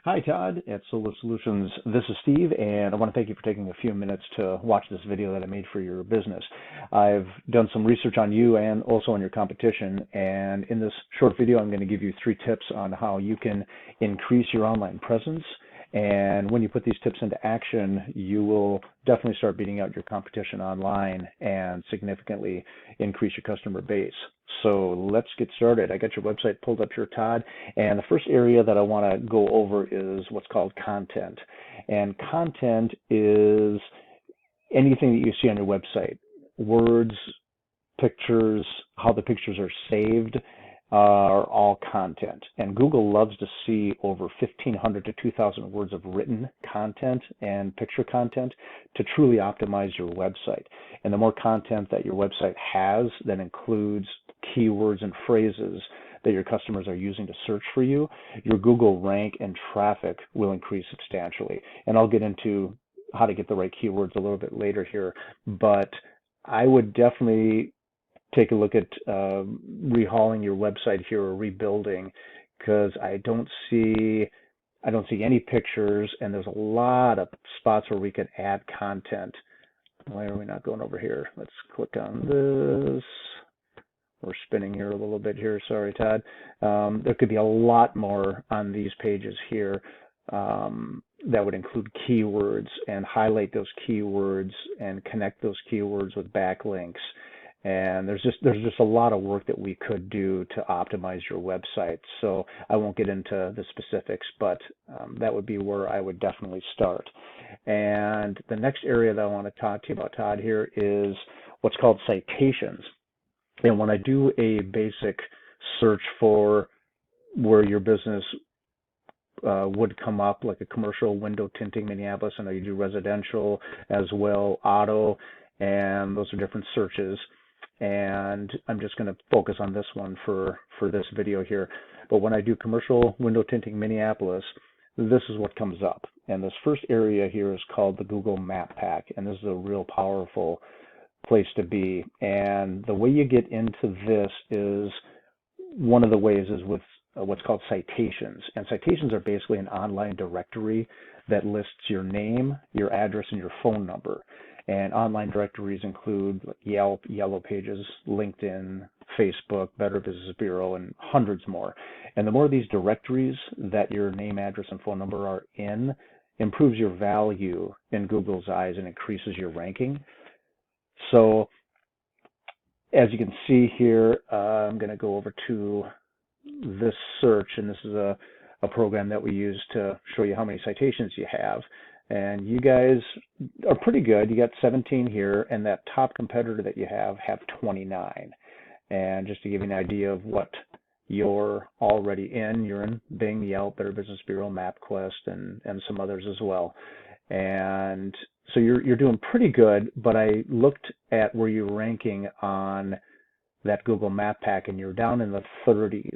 Hi, Todd at Solar Solutions. This is Steve, and I want to thank you for taking a few minutes to watch this video that I made for your business. I've done some research on you and also on your competition, and in this short video, I'm going to give you 3 tips on how you can increase your online presence. And when you put these tips into action, you will definitely start beating out your competition online and significantly increase your customer base. So let's get started. I got your website pulled up here, Todd, and the first area that I want to go over is what's called content. And content is anything that you see on your website, words, pictures, how the pictures are saved, are all content. And Google loves to see over 1,500 to 2,000 words of written content and picture content to truly optimize your website. And the more content that your website has that includes keywords and phrases that your customers are using to search for you, your Google rank and traffic will increase substantially. And I'll get into how to get the right keywords a little bit later here, but I would definitely take a look at rehauling your website here or rebuilding, because I don't see any pictures, and there's a lot of spots where we could add content. Why are we not going over here? Let's click on this. We're spinning here a little bit here. Sorry, Todd. There could be a lot more on these pages here that would include keywords and highlight those keywords and connect those keywords with backlinks. And there's just a lot of work that we could do to optimize your website. So I won't get into the specifics, but that would be where I would definitely start. And the next area that I want to talk to you about, Todd, here is what's called citations. And when I do a basic search for where your business would come up, like a commercial window tinting Minneapolis, I know you do residential as well, auto, and those are different searches. And I'm just going to focus on this one for this video here. But when I do commercial window tinting Minneapolis, this is what comes up. And this first area here is called the Google Map Pack, and this is a real powerful place to be. And the way you get into this is, one of the ways is with what's called citations. And citations are basically an online directory that lists your name, your address, and your phone number. And online directories include Yelp, Yellow Pages, LinkedIn, Facebook, Better Business Bureau, and hundreds more. And the more of these directories that your name, address, and phone number are in, improves your value in Google's eyes and increases your ranking. So as you can see here, I'm going to go over to this search, and this is a program that we use to show you how many citations you have. And you guys are pretty good. You got 17 here, and that top competitor that you have 29. And just to give you an idea of what you're already in, you're in Bing, Yelp, Better Business Bureau, MapQuest, and some others as well. And so you're doing pretty good, but I looked at where you're ranking on that Google Map Pack, and you're down in the 30s.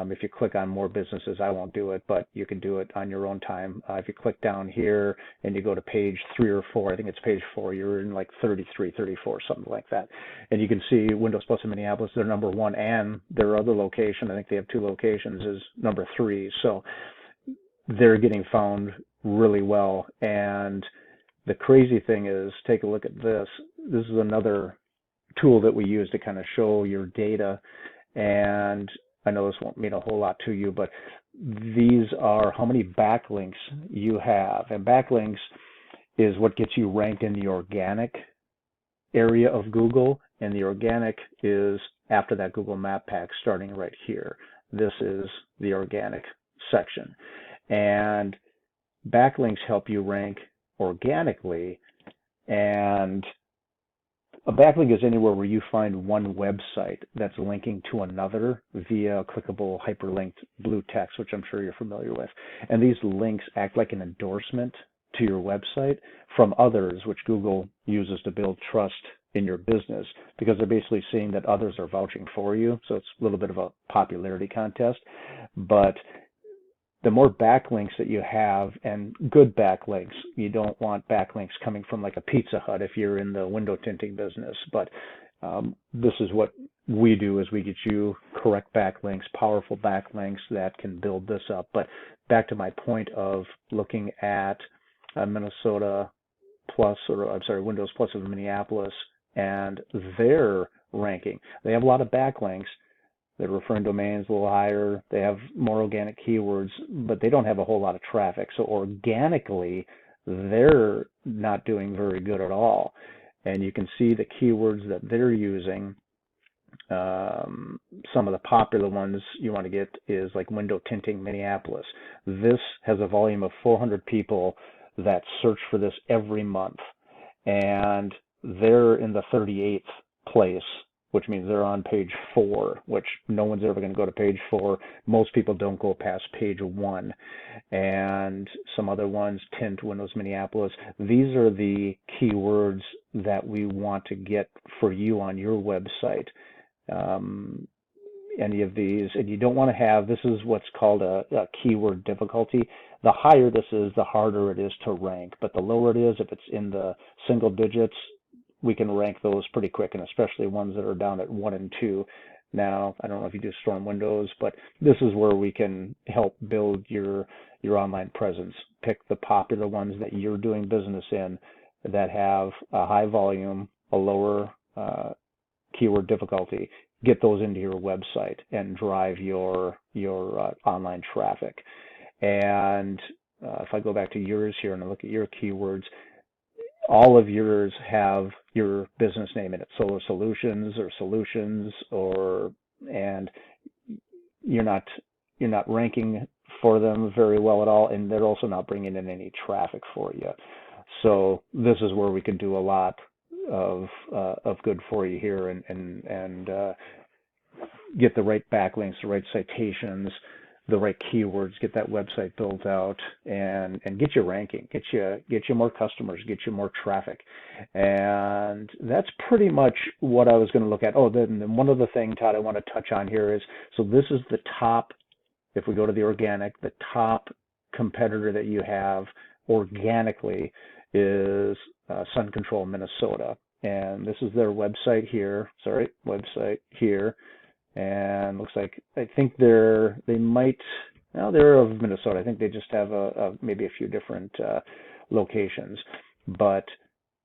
If you click on more businesses, I won't do it, but you can do it on your own time. If you click down here and you go to page 3 or 4, I think it's page 4, you're in like 33, 34, something like that. And you can see Windows Plus in Minneapolis, they're number 1, and their other location, I think they have 2 locations, is number 3. So they're getting found really well. And the crazy thing is, take a look at this. This is another tool that we use to kind of show your data. And I know this won't mean a whole lot to you, but these are how many backlinks you have. And backlinks is what gets you ranked in the organic area of Google. And the organic is after that Google Map Pack, starting right here. This is the organic section. And backlinks help you rank organically. And a backlink is anywhere where you find one website that's linking to another via clickable hyperlinked blue text, which I'm sure you're familiar with. And these links act like an endorsement to your website from others, which Google uses to build trust in your business, because they're basically seeing that others are vouching for you. So it's a little bit of a popularity contest. But the more backlinks that you have, and good backlinks, you don't want backlinks coming from like a Pizza Hut if you're in the window tinting business, but this is what we do, is we get you correct backlinks, powerful backlinks that can build this up. But back to my point of looking at Minnesota Plus, or I'm sorry, Windows Plus of Minneapolis and their ranking. They have a lot of backlinks. Their referring domains a little higher. They have more organic keywords, but they don't have a whole lot of traffic. So organically, they're not doing very good at all. And you can see the keywords that they're using. Some of the popular ones you want to get is like window tinting Minneapolis. This has a volume of 400 people that search for this every month. And they're in the 38th place, which means they're on page 4, which no one's ever going to go to page 4. Most people don't go past page 1. And some other ones, tint, Windows Minneapolis. These are the keywords that we want to get for you on your website. Any of these, and you don't want to have, this is what's called a keyword difficulty. The higher this is, the harder it is to rank. But the lower it is, if it's in the single digits, we can rank those pretty quick, and especially ones that are down at 1 and 2. Now, I don't know if you do Storm Windows, but this is where we can help build your online presence. Pick the popular ones that you're doing business in that have a high volume, a lower keyword difficulty. Get those into your website and drive your online traffic. And if I go back to yours here and I look at your keywords, all of yours have your business name in it, Solar Solutions or Solutions, and you're not ranking for them very well at all, and they're also not bringing in any traffic for you. So this is where we can do a lot of good for you here, and get the right backlinks, the right citations, the right keywords, get that website built out, and get you ranking, get you more customers, get you more traffic. And that's pretty much what I was going to look at. Oh, then one other thing, Todd, I want to touch on here is, so this is the top, if we go to the organic, the top competitor that you have organically is Sun Control Minnesota. And this is their website here, and looks like, I think they're of Minnesota. I think they just have maybe a few different locations. But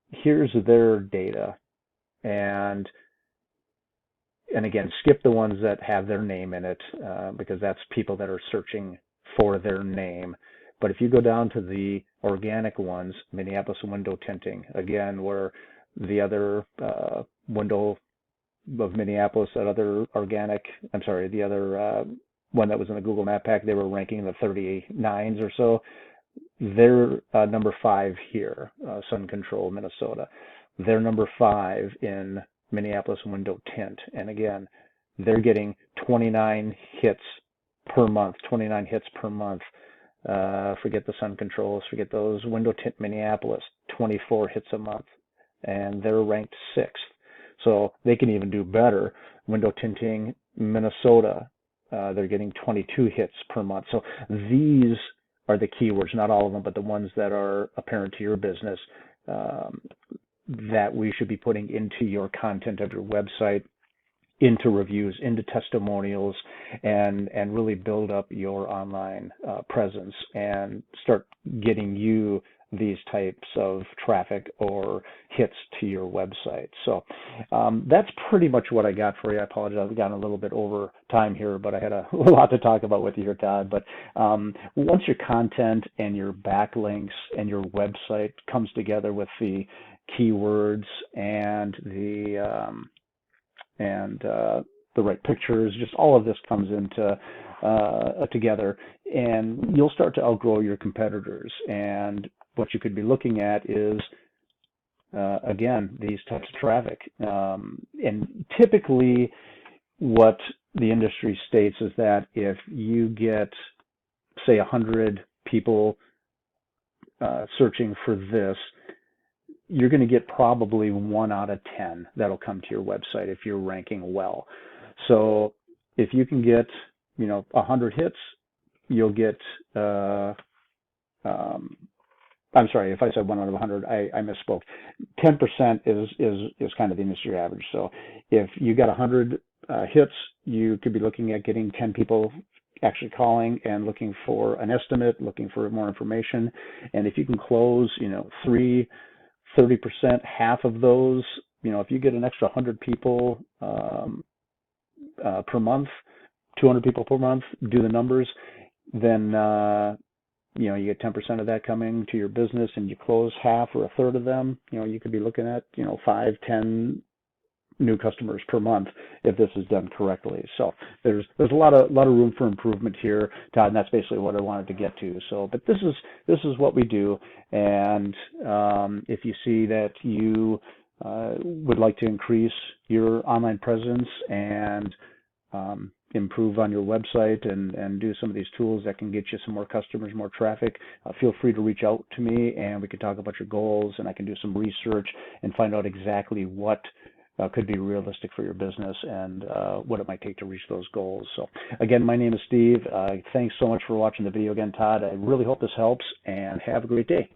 here's their data, and again, skip the ones that have their name in it, because that's people that are searching for their name. But if you go down to the organic ones, Minneapolis window tinting, again, where the other window of Minneapolis, that other organic, the other one that was in the Google Map Pack, they were ranking in the 39s or so. They're number 5 here, Sun Control Minnesota. They're number 5 in Minneapolis window tint. And again, they're getting 29 hits per month. Forget the Sun Controls, forget those. Window tint Minneapolis, 24 hits a month. And they're ranked 6th. So they can even do better. Window tinting Minnesota, they're getting 22 hits per month. So these are the keywords, not all of them, but the ones that are apparent to your business, that we should be putting into your content of your website, into reviews, into testimonials, and really build up your online presence and start getting you these types of traffic or hits to your website. So that's pretty much what I got for you. I apologize, I've gone a little bit over time here, but I had a lot to talk about with you here, Todd. But once your content and your backlinks and your website comes together with the keywords and the right pictures, just all of this comes into together, and you'll start to outgrow your competitors. And what you could be looking at is, again, these types of traffic. And typically what the industry states is that if you get, say, 100 people searching for this, you're going to get probably 1 out of 10 that'll come to your website if you're ranking well. So if you can get, 100 hits, you'll get I'm sorry, if I said 1 out of 100, I misspoke. 10% is kind of the industry average. So if you got 100 hits, you could be looking at getting 10 people actually calling and looking for an estimate, looking for more information. And if you can close, 30%, half of those, if you get an extra 100 people per month, 200 people per month, do the numbers, then you get 10% of that coming to your business and you close half or a third of them, you could be looking at, 5, 10 new customers per month if this is done correctly. So there's a lot of room for improvement here, Todd, and that's basically what I wanted to get to. So, but this is what we do, and if you see that you would like to increase your online presence and improve on your website and do some of these tools that can get you some more customers, more traffic, feel free to reach out to me and we can talk about your goals, and I can do some research and find out exactly what could be realistic for your business and what it might take to reach those goals. So again, my name is Steve. Thanks so much for watching the video again, Todd. I really hope this helps, and have a great day.